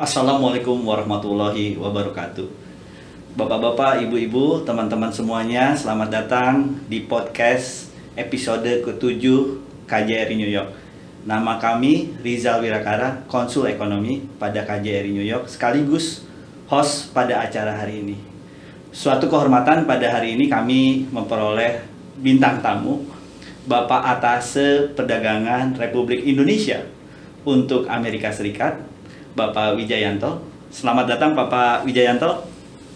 Assalamualaikum warahmatullahi wabarakatuh. Bapak-bapak, ibu-ibu, teman-teman semuanya, selamat datang di podcast episode ke-7 KJRI New York. Nama kami Rizal Wirakara, konsul ekonomi pada KJRI New York, sekaligus host pada acara hari ini. Suatu kehormatan pada hari ini kami memperoleh bintang tamu, Bapak Atase Perdagangan Republik Indonesia untuk Amerika Serikat, Bapak Wijayanto. Selamat datang Bapak Wijayanto.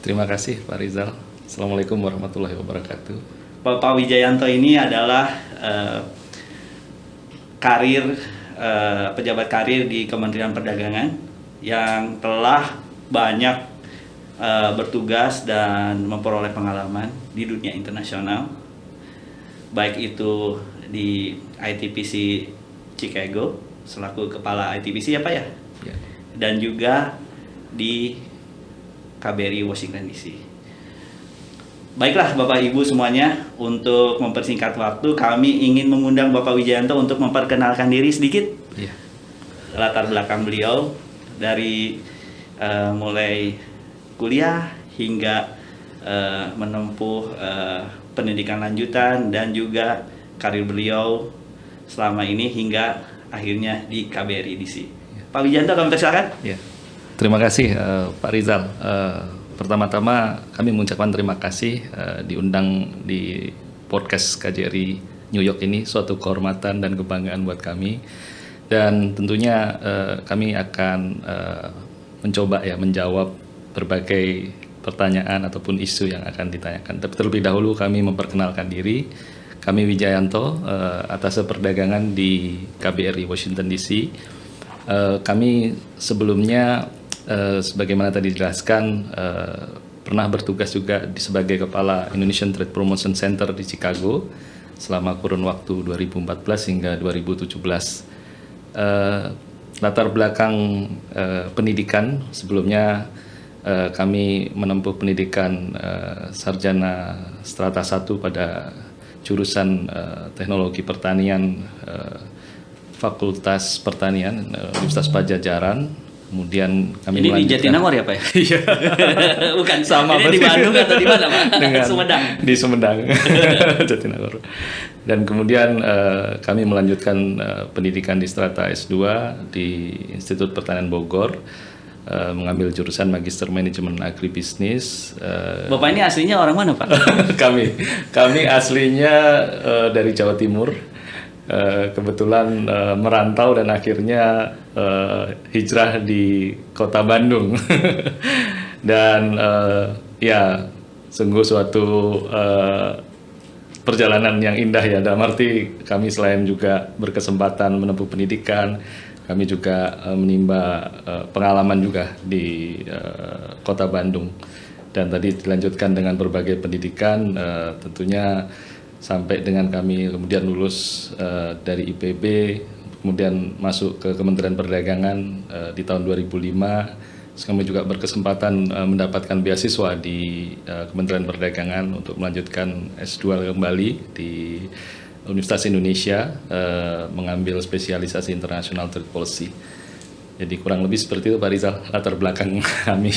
Terima kasih Pak Rizal. Assalamualaikum warahmatullahi wabarakatuh. Bapak Wijayanto ini adalah pejabat karir di Kementerian Perdagangan yang telah banyak bertugas dan memperoleh pengalaman di dunia internasional, baik itu di ITPC Chicago selaku kepala ITPC ya Pak ya, dan juga di KBRI Washington DC. Baiklah Bapak Ibu semuanya, untuk mempersingkat waktu kami ingin mengundang Bapak Wijayanto untuk memperkenalkan diri sedikit. Ya. Latar belakang beliau dari mulai kuliah hingga menempuh pendidikan lanjutan dan juga karir beliau selama ini hingga akhirnya di KBRI DC. Pak Wijayanto, kami persilakan. Ya. Terima kasih Pak Rizal. Pertama-tama kami mengucapkan terima kasih diundang di podcast KJRI New York ini, suatu kehormatan dan kebanggaan buat kami. Dan tentunya kami akan mencoba menjawab berbagai pertanyaan ataupun isu yang akan ditanyakan. Tapi terlebih dahulu kami memperkenalkan diri. Kami Wijayanto, Atase Perdagangan di KBRI Washington DC. Kami sebelumnya sebagaimana tadi dijelaskan pernah bertugas juga sebagai kepala Indonesian Trade Promotion Center di Chicago selama kurun waktu 2014 hingga 2017. Latar belakang pendidikan sebelumnya kami menempuh pendidikan sarjana strata 1 pada jurusan teknologi pertanian Fakultas Pertanian Universitas Padjadjaran. Kemudian kami ini di Jatinangor ya Pak ya? Iya. Bukan, sama ini di Bandung atau di mana Pak? Sumedang. Di Sumedang. Jatinangor. Dan kemudian kami melanjutkan pendidikan di strata S2 di Institut Pertanian Bogor, mengambil jurusan Magister Manajemen Agribisnis. Bapak ini aslinya orang mana Pak? Kami aslinya dari Jawa Timur. Kebetulan merantau dan akhirnya hijrah di kota Bandung. Dan ya sungguh suatu perjalanan yang indah ya, dalam arti kami selain juga berkesempatan menempuh pendidikan, kami juga menimba pengalaman juga di kota Bandung. Dan tadi dilanjutkan dengan berbagai pendidikan, tentunya sampai dengan kami kemudian lulus dari IPB, kemudian masuk ke Kementerian Perdagangan di tahun 2005. Kami juga berkesempatan mendapatkan beasiswa di Kementerian Perdagangan untuk melanjutkan S2 kembali di Universitas Indonesia, mengambil spesialisasi International Trade Policy. Jadi kurang lebih seperti itu Pak Rizal, latar belakang kami.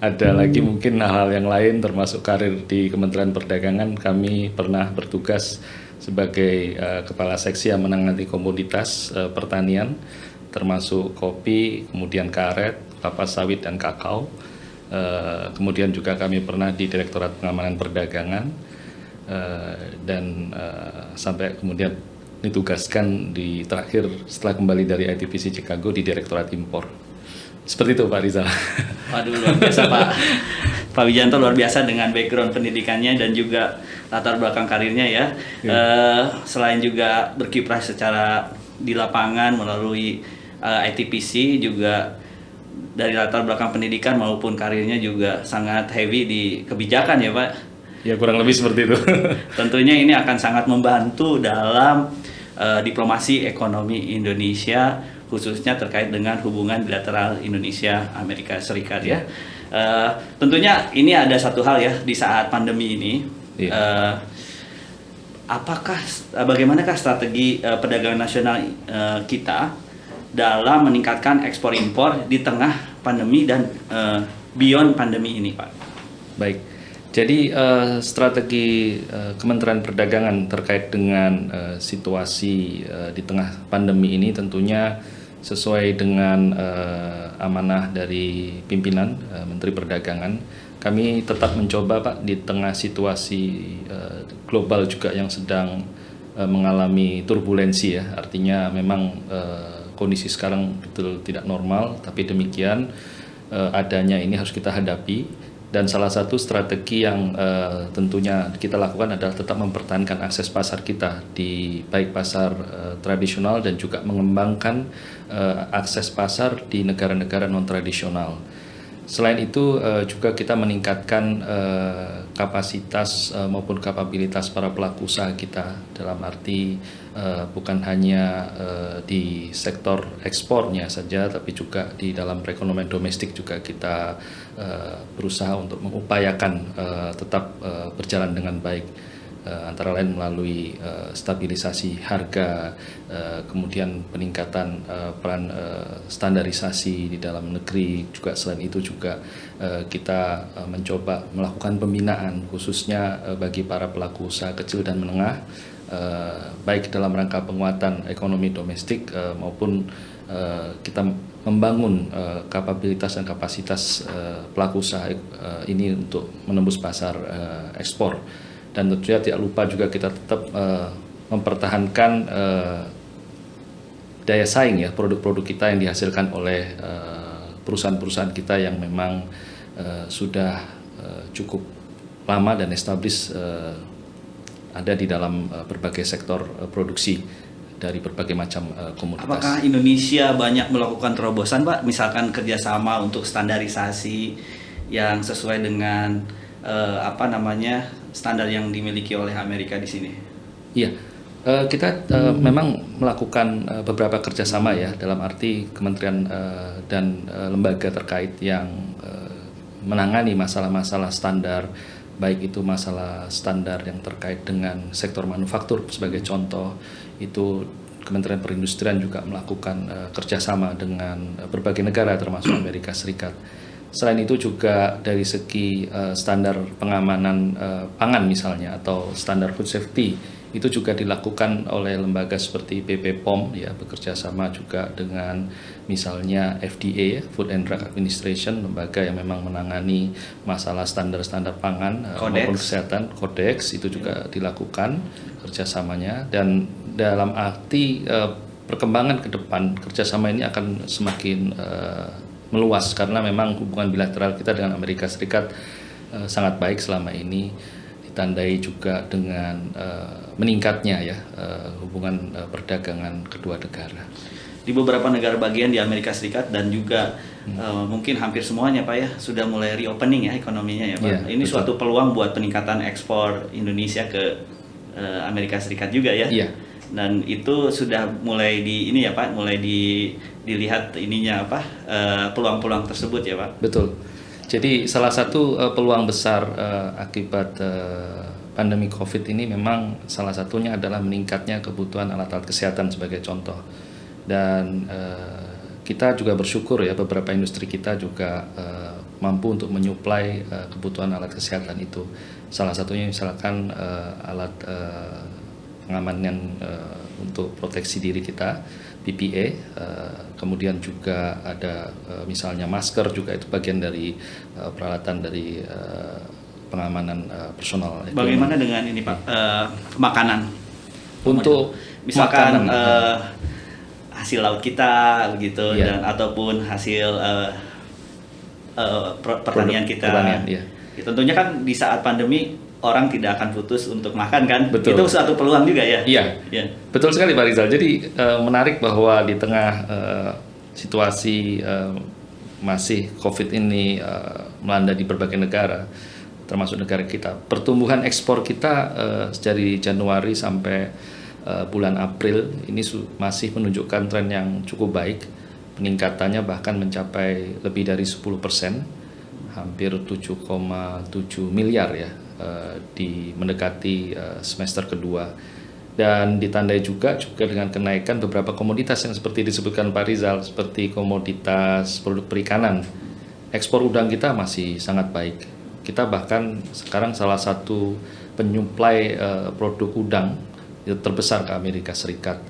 Ada lagi mungkin hal-hal yang lain, termasuk karir di Kementerian Perdagangan. Kami pernah bertugas sebagai kepala seksi yang menangani komoditas pertanian, termasuk kopi, kemudian karet, kelapa sawit, dan kakao. Kemudian juga kami pernah di Direktorat Pengamanan Perdagangan, dan sampai kemudian ditugaskan di terakhir setelah kembali dari ITPC Chicago di Direktorat Impor. Seperti itu Pak Rizal. Waduh, luar biasa Pak. Pak Wijayanto luar biasa dengan background pendidikannya dan juga latar belakang karirnya ya. Selain juga berkiprah secara di lapangan melalui ITPC, juga dari latar belakang pendidikan maupun karirnya juga sangat heavy di kebijakan ya Pak. Ya kurang lebih seperti itu. Tentunya ini akan sangat membantu dalam diplomasi ekonomi Indonesia, khususnya terkait dengan hubungan bilateral Indonesia-Amerika Serikat ya. Tentunya ini ada satu hal ya di saat pandemi ini. Bagaimanakah strategi perdagangan nasional kita dalam meningkatkan ekspor impor di tengah pandemi dan beyond pandemi ini, Pak? Baik, jadi strategi Kementerian Perdagangan terkait dengan situasi di tengah pandemi ini tentunya sesuai dengan amanah dari pimpinan Menteri Perdagangan. Kami tetap mencoba, Pak, di tengah situasi global juga yang sedang mengalami turbulensi ya, artinya memang kondisi sekarang betul tidak normal, tapi demikian adanya ini harus kita hadapi. Dan salah satu strategi yang tentunya kita lakukan adalah tetap mempertahankan akses pasar kita di baik pasar tradisional dan juga mengembangkan akses pasar di negara-negara non-tradisional. Selain itu juga kita meningkatkan kapasitas maupun kapabilitas para pelaku usaha kita, dalam arti bukan hanya di sektor ekspornya saja, tapi juga di dalam perekonomian domestik juga kita berusaha untuk mengupayakan tetap berjalan dengan baik. Antara lain melalui stabilisasi harga, kemudian peningkatan peran standarisasi di dalam negeri, juga selain itu juga kita mencoba melakukan pembinaan khususnya bagi para pelaku usaha kecil dan menengah, baik dalam rangka penguatan ekonomi domestik maupun kita membangun kapabilitas dan kapasitas pelaku usaha ini untuk menembus pasar ekspor. Dan tentunya tidak lupa juga kita tetap mempertahankan daya saing ya, produk-produk kita yang dihasilkan oleh perusahaan-perusahaan kita yang memang sudah cukup lama dan established ada di dalam berbagai sektor produksi dari berbagai macam komoditas. Apakah Indonesia banyak melakukan terobosan, Pak? Misalkan kerjasama untuk standarisasi yang sesuai dengan standar yang dimiliki oleh Amerika di sini? Iya, kita memang melakukan beberapa kerjasama ya, dalam arti kementerian dan lembaga terkait yang menangani masalah-masalah standar, baik itu masalah standar yang terkait dengan sektor manufaktur sebagai contoh, itu Kementerian Perindustrian juga melakukan kerjasama dengan berbagai negara termasuk Amerika Serikat. Selain itu juga dari segi standar pengamanan pangan misalnya atau standar food safety itu juga dilakukan oleh lembaga seperti BPOM ya, bekerja sama juga dengan misalnya FDA, Food and Drug Administration, lembaga yang memang menangani masalah standar-standar pangan maupun kesehatan, Codex itu juga dilakukan kerjasamanya. Dan dalam arti perkembangan ke depan kerjasama ini akan semakin meluas karena memang hubungan bilateral kita dengan Amerika Serikat sangat baik selama ini, ditandai juga dengan meningkatnya ya hubungan perdagangan kedua negara. Di beberapa negara bagian di Amerika Serikat dan juga mungkin hampir semuanya, Pak ya, sudah mulai reopening ya ekonominya ya, Pak. Ya, ini betul. Suatu peluang buat peningkatan ekspor Indonesia ke Amerika Serikat juga ya. Ya. Dan itu sudah mulai dilihat ininya peluang-peluang tersebut ya, Pak. Betul. Jadi salah satu peluang besar akibat pandemi COVID ini memang salah satunya adalah meningkatnya kebutuhan alat-alat kesehatan sebagai contoh. Dan kita juga bersyukur ya, beberapa industri kita juga mampu untuk menyuplai kebutuhan alat kesehatan itu. Salah satunya misalkan alat pengamanan untuk proteksi diri kita, PPE, kemudian juga ada misalnya masker, juga itu bagian dari peralatan dari pengamanan personal. Bagaimana dengan ini, Pak, makanan? Untuk misalkan makanan, hasil laut kita begitu, ya, dan ataupun hasil pertanian kita. Pertanian, ya. Ya, tentunya kan di saat pandemi orang tidak akan putus untuk makan kan. Betul. Itu suatu peluang juga ya. Iya, ya. Betul sekali Pak Rizal. Jadi menarik bahwa di tengah situasi masih COVID ini melanda di berbagai negara, termasuk negara kita, pertumbuhan ekspor kita dari Januari sampai bulan April ini masih menunjukkan tren yang cukup baik. Peningkatannya bahkan mencapai lebih dari 10%, hampir 7,7 miliar ya, di mendekati semester kedua. dan ditandai juga dengan kenaikan beberapa komoditas yang seperti disebutkan Pak Rizal, seperti komoditas produk perikanan. Ekspor udang kita masih sangat baik. Kita bahkan sekarang salah satu penyuplai produk udang terbesar ke Amerika Serikat.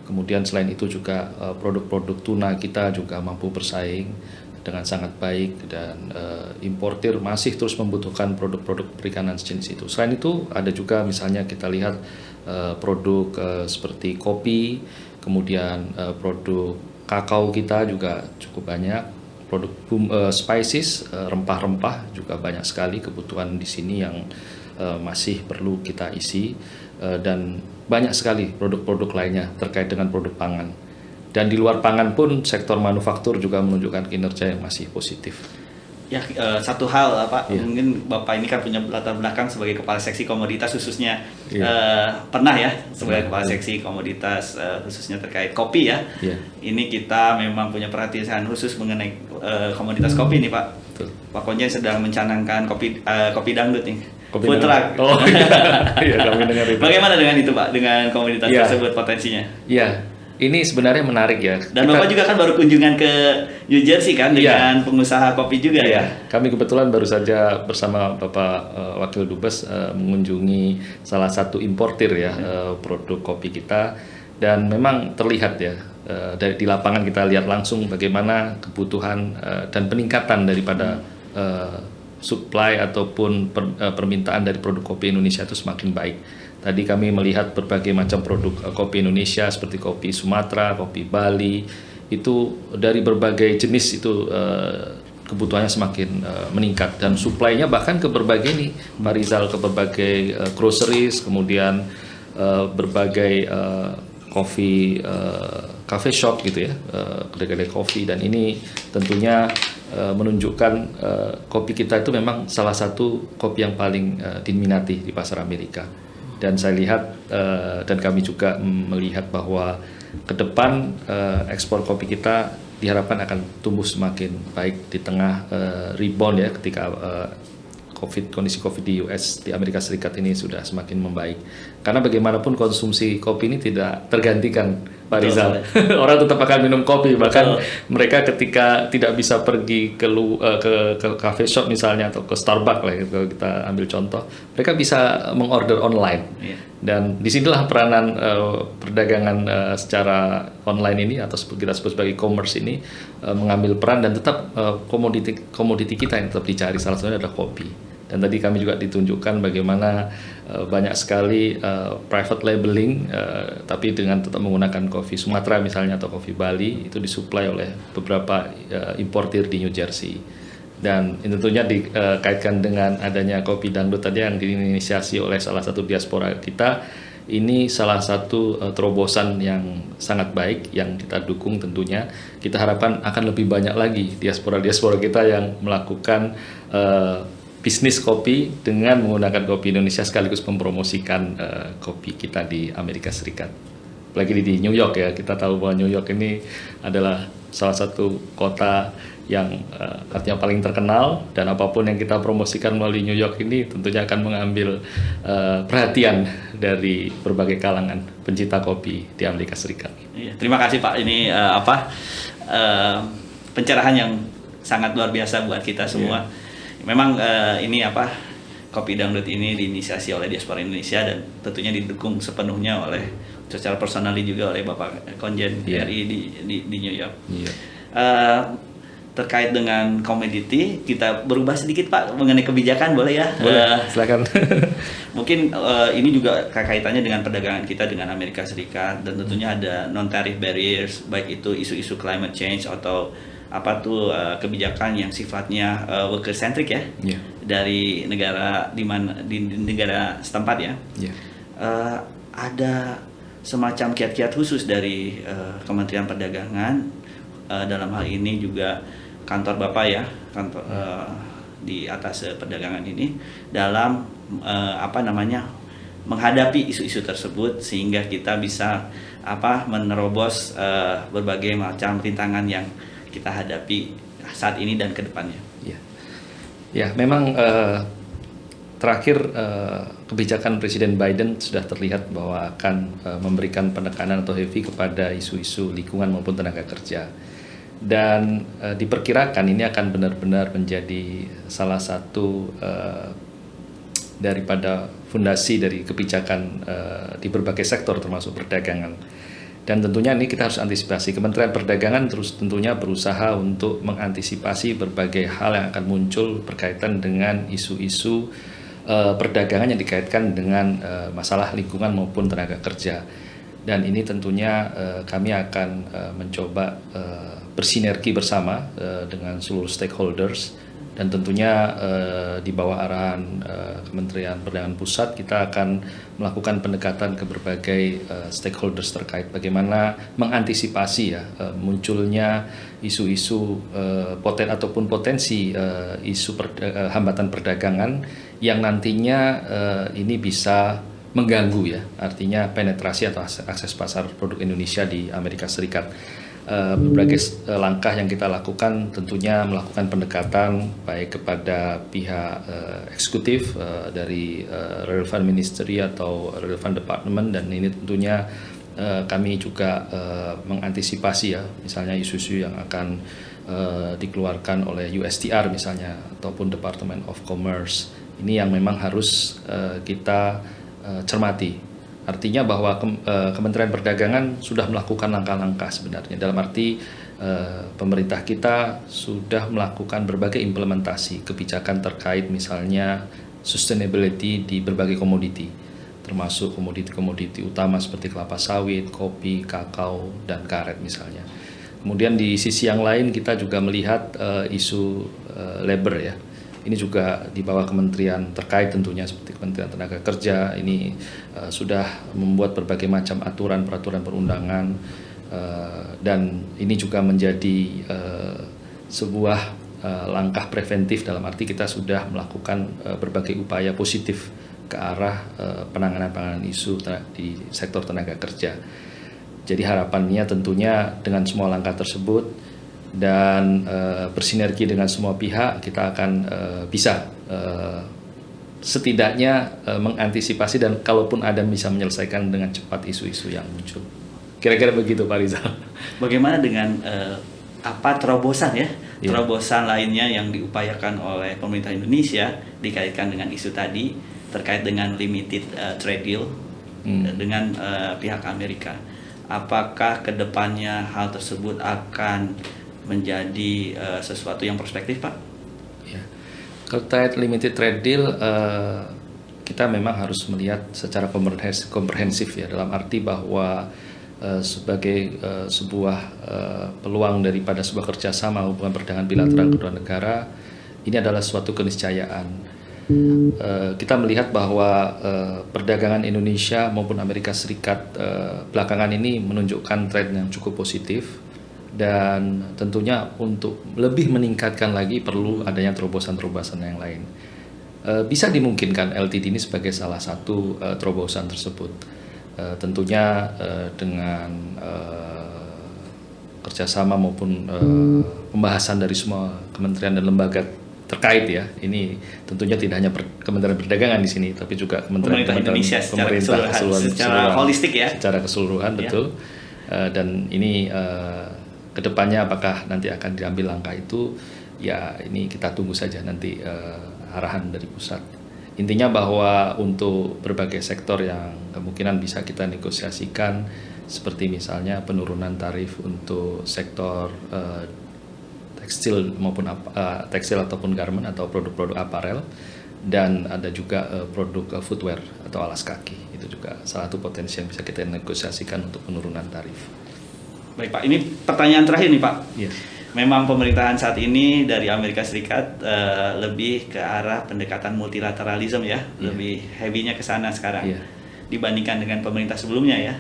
Kemudian selain itu juga produk-produk tuna kita juga mampu bersaing dengan sangat baik, dan importir masih terus membutuhkan produk-produk perikanan sejenis itu. Selain itu ada juga misalnya kita lihat produk seperti kopi, kemudian produk kakao kita juga cukup banyak, produk spices, rempah-rempah juga banyak sekali kebutuhan di sini yang masih perlu kita isi, dan banyak sekali produk-produk lainnya terkait dengan produk pangan. Dan di luar pangan pun sektor manufaktur juga menunjukkan kinerja yang masih positif. Ya, satu hal Pak, Iya. mungkin Bapak ini kan punya latar belakang sebagai kepala seksi komoditas khususnya, Iya. pernah ya sebagai kepala seksi komoditas khususnya terkait kopi ya. Iya. Ini kita memang punya perhatian khusus mengenai komoditas kopi nih Pak. Betul. Pak Konjen sedang mencanangkan kopi dangdut nih. Kopi Food truck. Oh iya, iya kami dengar itu. Bagaimana dengan itu Pak? Dengan komoditas Iya. tersebut potensinya? Iya, ini sebenarnya menarik ya. Dan Bapak juga kan baru kunjungan ke New Jersey kan Iya. dengan pengusaha kopi juga ya? Kami kebetulan baru saja bersama Bapak Wakil Dubes mengunjungi salah satu importir ya produk kopi kita, dan memang terlihat ya dari di lapangan kita lihat langsung bagaimana kebutuhan dan peningkatan daripada supply ataupun permintaan dari produk kopi Indonesia itu semakin baik. Tadi kami melihat berbagai macam produk kopi Indonesia seperti kopi Sumatera, kopi Bali, itu dari berbagai jenis itu kebutuhannya semakin meningkat, dan suplainya bahkan ke berbagai nih Pak Rizal, ke berbagai groceries, kemudian berbagai cafe shop gitu ya, kedai-kedai kopi, dan ini tentunya menunjukkan kopi kita itu memang salah satu kopi yang paling diminati di pasar Amerika. Dan saya lihat dan kami juga melihat bahwa ke depan ekspor kopi kita diharapkan akan tumbuh semakin baik di tengah rebound ya, ketika kondisi COVID di US, di Amerika Serikat ini sudah semakin membaik. Karena bagaimanapun konsumsi kopi ini tidak tergantikan, Pak Rizal. Orang tetap akan minum kopi, bahkan mereka ketika tidak bisa pergi ke cafe shop misalnya atau ke Starbucks lah, kalau kita ambil contoh, mereka bisa mengorder online. Iya. Dan disinilah peranan perdagangan secara online ini, atau kita sebut sebagai e-commerce ini, mengambil peran, dan tetap komoditi kita yang tetap dicari, salah satunya adalah kopi. Dan tadi kami juga ditunjukkan bagaimana banyak sekali private labeling, tapi dengan tetap menggunakan kopi Sumatera misalnya atau kopi Bali, itu disuplai oleh beberapa importir di New Jersey. Dan ini tentunya dikaitkan dengan adanya kopi dangdut tadi yang diinisiasi oleh salah satu diaspora kita. Ini salah satu terobosan yang sangat baik yang kita dukung tentunya. Kita harapkan akan lebih banyak lagi diaspora-diaspora kita yang melakukan bisnis kopi dengan menggunakan kopi Indonesia sekaligus mempromosikan kopi kita di Amerika Serikat. Apalagi di New York ya, kita tahu bahwa New York ini adalah salah satu kota yang artinya paling terkenal, dan apapun yang kita promosikan melalui New York ini tentunya akan mengambil perhatian dari berbagai kalangan pencinta kopi di Amerika Serikat. Iya, terima kasih Pak, ini pencerahan yang sangat luar biasa buat kita semua. Memang ini kopi dangdut ini diinisiasi oleh diaspora Indonesia, dan tentunya didukung sepenuhnya oleh secara personally juga oleh Bapak Konjen RI di New York. Terkait dengan komoditi, kita berubah sedikit Pak mengenai kebijakan, boleh ya? Boleh, silakan. Mungkin ini juga kaitannya dengan perdagangan kita dengan Amerika Serikat, dan tentunya ada non-tariff barriers, baik itu isu-isu climate change atau kebijakan yang sifatnya worker centric ya, dari negara di negara setempat ya. Ada semacam kiat-kiat khusus dari Kementerian Perdagangan, dalam hal ini juga kantor Bapak ya, kantor di atas perdagangan ini, dalam menghadapi isu-isu tersebut, sehingga kita bisa menerobos berbagai macam rintangan yang kita hadapi saat ini dan ke depannya. Ya, memang terakhir kebijakan Presiden Biden sudah terlihat bahwa akan memberikan penekanan atau heavy kepada isu-isu lingkungan maupun tenaga kerja. Dan diperkirakan ini akan benar-benar menjadi salah satu daripada fondasi dari kebijakan di berbagai sektor termasuk perdagangan. Dan tentunya ini kita harus antisipasi. Kementerian Perdagangan terus tentunya berusaha untuk mengantisipasi berbagai hal yang akan muncul berkaitan dengan isu-isu perdagangan yang dikaitkan dengan masalah lingkungan maupun tenaga kerja. Dan ini tentunya kami akan mencoba bersinergi bersama dengan seluruh stakeholders. Dan tentunya di bawah arahan Kementerian Perdagangan Pusat kita akan melakukan pendekatan ke berbagai stakeholders terkait bagaimana mengantisipasi ya munculnya isu-isu potensi isu hambatan perdagangan yang nantinya ini bisa mengganggu ya, artinya penetrasi atau akses pasar produk Indonesia di Amerika Serikat. Berbagai langkah yang kita lakukan tentunya melakukan pendekatan baik kepada pihak eksekutif dari relevant ministry atau relevant department, dan ini tentunya kami juga mengantisipasi ya misalnya isu-isu yang akan dikeluarkan oleh USTR misalnya ataupun Department of Commerce. Ini yang memang harus kita cermati. Artinya bahwa Kementerian Perdagangan sudah melakukan langkah-langkah sebenarnya, dalam arti pemerintah kita sudah melakukan berbagai implementasi kebijakan terkait misalnya sustainability di berbagai komoditi, termasuk komoditi-komoditi utama seperti kelapa sawit, kopi, kakao, dan karet misalnya. Kemudian di sisi yang lain kita juga melihat isu labor ya. Ini juga di bawah kementerian terkait tentunya seperti Kementerian Tenaga Kerja ini sudah membuat berbagai macam aturan peraturan perundangan dan ini juga menjadi sebuah langkah preventif, dalam arti kita sudah melakukan berbagai upaya positif ke arah penanganan isu di sektor tenaga kerja. Jadi harapannya tentunya dengan semua langkah tersebut dan bersinergi dengan semua pihak kita akan bisa setidaknya mengantisipasi dan kalaupun ada bisa menyelesaikan dengan cepat isu-isu yang muncul. Kira-kira begitu Pak Rizal. Bagaimana dengan terobosan ya, terobosan lainnya yang diupayakan oleh pemerintah Indonesia dikaitkan dengan isu tadi terkait dengan limited trade deal dengan pihak Amerika. Apakah kedepannya hal tersebut akan menjadi sesuatu yang prospektif, Pak? Ya. Terkait limited trade deal, kita memang harus melihat secara komprehensif ya, dalam arti bahwa sebagai sebuah peluang daripada sebuah kerjasama hubungan perdagangan bilateral kedua negara, ini adalah suatu keniscayaan. Kita melihat bahwa perdagangan Indonesia maupun Amerika Serikat belakangan ini menunjukkan tren yang cukup positif. Dan tentunya untuk lebih meningkatkan lagi perlu adanya terobosan-terobosan yang lain. Bisa dimungkinkan LTD ini sebagai salah satu terobosan tersebut. Tentunya dengan kerjasama maupun pembahasan dari semua kementerian dan lembaga terkait ya. Ini tentunya tidak hanya Kementerian Perdagangan di sini, tapi juga pemerintah Indonesia secara holistik ya. Secara keseluruhan, betul. Dan ini kedepannya apakah nanti akan diambil langkah itu, ya ini kita tunggu saja nanti arahan dari pusat. Intinya bahwa untuk berbagai sektor yang kemungkinan bisa kita negosiasikan, seperti misalnya penurunan tarif untuk sektor tekstil maupun tekstil ataupun garment atau produk-produk aparel, dan ada juga produk footwear atau alas kaki. Itu juga salah satu potensi yang bisa kita negosiasikan untuk penurunan tarif. Baik Pak, ini pertanyaan terakhir nih Pak. Yes. Memang pemerintahan saat ini dari Amerika Serikat lebih ke arah pendekatan multilateralisme ya, lebih heavy-nya ke sana sekarang dibandingkan dengan pemerintah sebelumnya ya.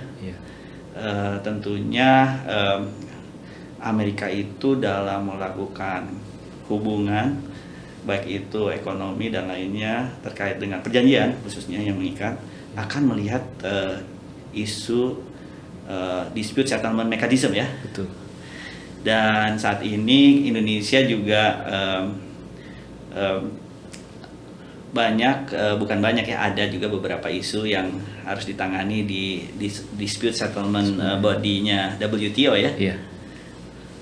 Tentunya Amerika itu dalam melakukan hubungan baik itu ekonomi dan lainnya terkait dengan perjanjian khususnya yang mengikat akan melihat isu dispute settlement mechanism ya. Betul. Dan saat ini Indonesia juga bukan banyak ya, ada juga beberapa isu yang harus ditangani di dispute settlement body-nya WTO ya. Iya.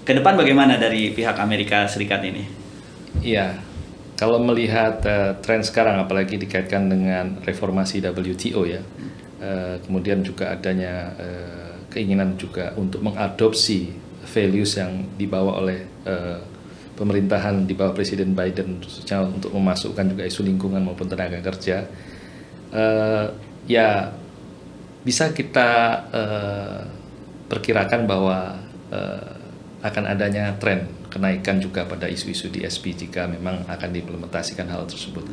Ke depan bagaimana dari pihak Amerika Serikat ini? Iya, kalau melihat tren sekarang, apalagi dikaitkan dengan reformasi WTO ya, kemudian juga adanya keinginan juga untuk mengadopsi values yang dibawa oleh pemerintahan di bawah Presiden Biden, khususnya untuk memasukkan juga isu lingkungan maupun tenaga kerja, ya bisa kita perkirakan bahwa akan adanya tren kenaikan juga pada isu-isu DSP jika memang akan diimplementasikan hal tersebut.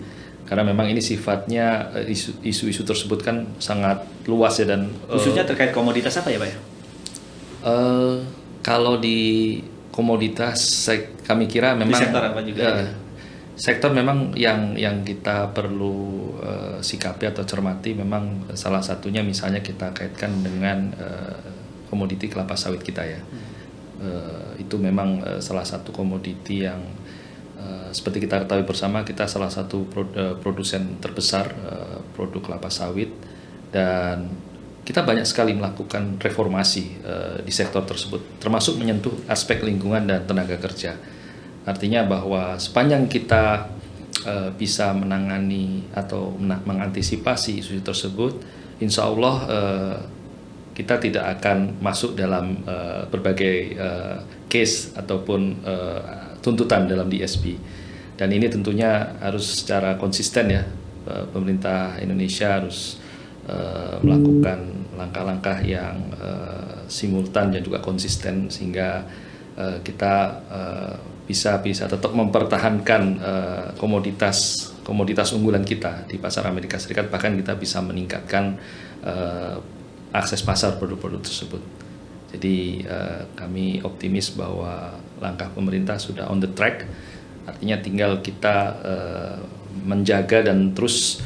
Karena memang ini sifatnya isu-isu tersebut kan sangat luas ya, dan Khususnya terkait komoditas apa ya Pak ya? kalau di komoditas kami kira memang Di sektor apa juga? sektor memang yang kita perlu sikapi atau cermati, memang salah satunya misalnya kita kaitkan dengan komoditi kelapa sawit kita ya. Itu memang salah satu komoditi yang seperti kita ketahui bersama, kita salah satu produsen terbesar produk kelapa sawit, dan kita banyak sekali melakukan reformasi di sektor tersebut, termasuk menyentuh aspek lingkungan dan tenaga kerja. Artinya bahwa sepanjang kita bisa menangani atau mengantisipasi isu tersebut, insya Allah kita tidak akan masuk dalam berbagai case ataupun tuntutan dalam DSP. Dan ini tentunya harus secara konsisten ya, pemerintah Indonesia harus melakukan langkah-langkah yang simultan dan juga konsisten, sehingga kita bisa tetap mempertahankan komoditas unggulan kita di pasar Amerika Serikat, bahkan kita bisa meningkatkan akses pasar produk-produk tersebut. Jadi kami optimis bahwa langkah pemerintah sudah on the track, artinya tinggal kita menjaga dan terus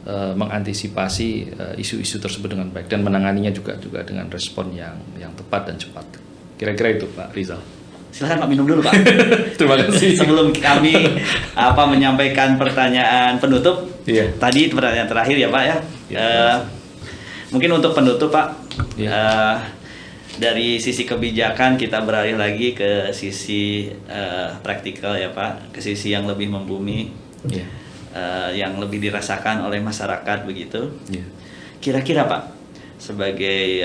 mengantisipasi isu-isu tersebut dengan baik dan menanganinya juga dengan respon yang tepat dan cepat. Kira-kira itu Pak Rizal. Silahkan Pak minum dulu Pak. Terima kasih. Sebelum kami menyampaikan pertanyaan penutup, Iya. Tadi pertanyaan terakhir ya Pak ya. Mungkin untuk penutup Pak, dari sisi kebijakan kita beralih lagi ke sisi praktikal ya Pak, ke sisi yang lebih membumi, yang lebih dirasakan oleh masyarakat begitu. Kira-kira Pak, sebagai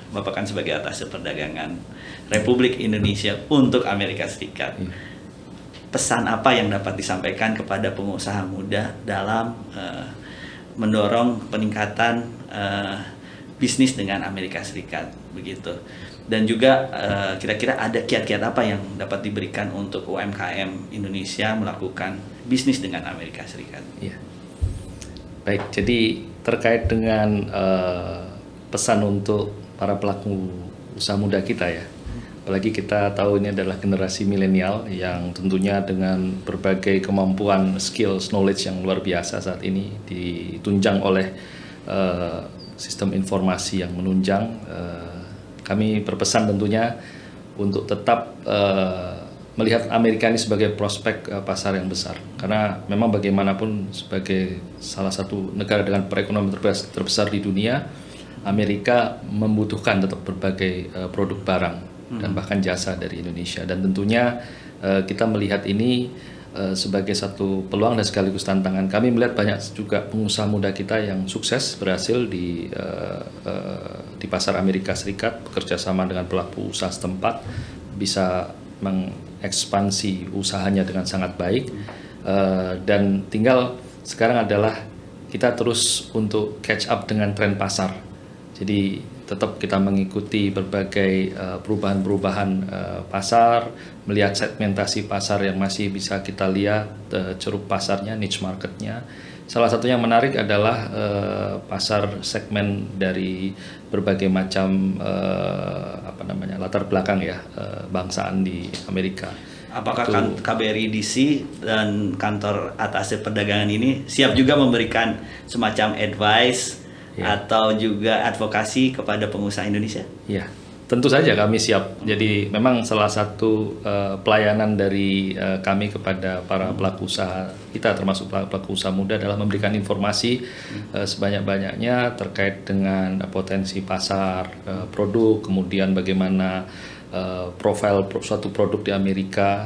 Bapak kan sebagai atas perdagangan Republik Indonesia untuk Amerika Serikat, pesan apa yang dapat disampaikan kepada pengusaha muda dalam mendorong peningkatan bisnis dengan Amerika Serikat begitu, dan juga kira-kira ada kiat-kiat apa yang dapat diberikan untuk UMKM Indonesia melakukan bisnis dengan Amerika Serikat? Iya. Baik, jadi terkait dengan pesan untuk para pelaku usaha muda kita ya, apalagi kita tahu ini adalah generasi milenial yang tentunya dengan berbagai kemampuan, skills, knowledge yang luar biasa saat ini ditunjang oleh sistem informasi yang menunjang. Kami berpesan tentunya untuk tetap melihat Amerika ini sebagai prospek pasar yang besar, karena memang bagaimanapun sebagai salah satu negara dengan perekonomian terbesar di dunia, Amerika membutuhkan tetap berbagai produk barang dan bahkan jasa dari Indonesia, dan tentunya kita melihat ini sebagai satu peluang dan sekaligus tantangan. Kami melihat banyak juga pengusaha muda kita yang sukses berhasil di pasar Amerika Serikat, bekerja sama dengan pelaku usaha setempat, bisa mengekspansi usahanya dengan sangat baik, dan tinggal sekarang adalah kita terus untuk catch up dengan tren pasar. Jadi tetap kita mengikuti berbagai perubahan-perubahan pasar, melihat segmentasi pasar yang masih bisa kita lihat, ceruk pasarnya, niche marketnya. Salah satu yang menarik adalah pasar segmen dari berbagai macam latar belakang ya, bangsaan di Amerika. Apakah KBRI DC dan kantor atas perdagangan ini siap juga memberikan semacam advice atau juga advokasi kepada pengusaha Indonesia? Ya, Tentu saja kami siap. Jadi memang salah satu pelayanan dari kami kepada para pelaku usaha kita, termasuk pelaku usaha muda, adalah memberikan informasi sebanyak-banyaknya terkait dengan potensi pasar, produk, kemudian bagaimana profil suatu produk di Amerika,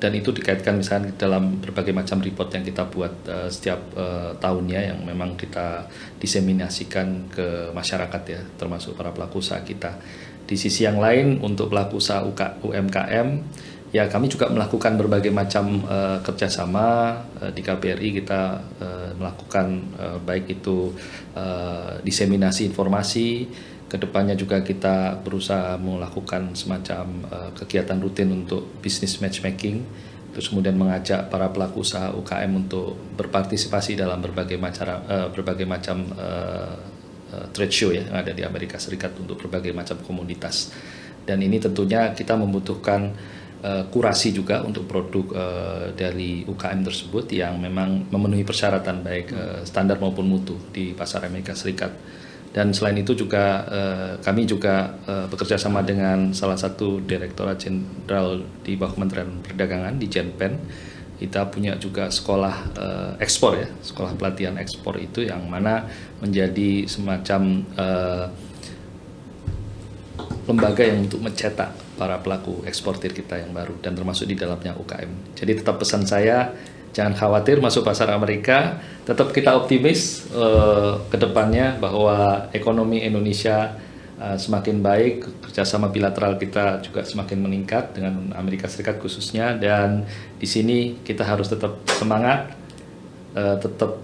dan itu dikaitkan misalnya dalam berbagai macam report yang kita buat setiap tahunnya, yang memang kita diseminasikan ke masyarakat ya, termasuk para pelaku usaha kita. Di sisi yang lain, untuk pelaku usaha UMKM, ya kami juga melakukan berbagai macam kerjasama. Di KBRI kita melakukan baik itu diseminasi informasi. Kedepannya juga kita berusaha melakukan semacam kegiatan rutin untuk business matchmaking, terus kemudian mengajak para pelaku usaha UKM untuk berpartisipasi dalam berbagai macam trade show ya, yang ada di Amerika Serikat untuk berbagai macam komoditas. Dan ini tentunya kita membutuhkan kurasi juga untuk produk dari UKM tersebut yang memang memenuhi persyaratan baik standar maupun mutu di pasar Amerika Serikat. Dan selain itu juga kami juga bekerja sama dengan salah satu Direktorat Jenderal di bawah Kementerian Perdagangan di Jenpen. Kita punya juga sekolah ekspor ya, sekolah pelatihan ekspor itu yang mana menjadi semacam lembaga yang untuk mencetak para pelaku eksportir kita yang baru, dan termasuk di dalamnya UKM. Jadi tetap pesan saya, jangan khawatir masuk pasar Amerika, tetap kita optimis ke depannya bahwa ekonomi Indonesia semakin baik, kerjasama bilateral kita juga semakin meningkat dengan Amerika Serikat khususnya, dan di sini kita harus tetap semangat, tetap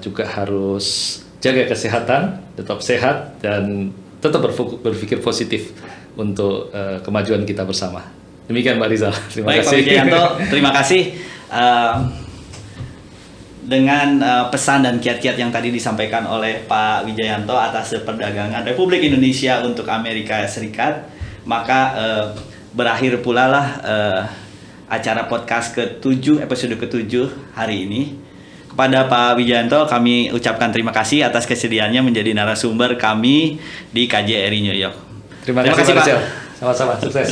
juga harus jaga kesehatan, tetap sehat, dan tetap berpikir positif untuk kemajuan kita bersama. Demikian Pak Rizal, terima kasih. Baik Pak Wijayanto, terima kasih. Dengan pesan dan kiat-kiat yang tadi disampaikan oleh Pak Wijayanto atas perdagangan Republik Indonesia untuk Amerika Serikat, maka berakhir pula lah acara podcast ke-7, episode ke-7 hari ini. Kepada Pak Wijayanto kami ucapkan terima kasih atas kesediaannya menjadi narasumber kami di KJRI New York. Terima kasih Pak. Sama-sama, sukses.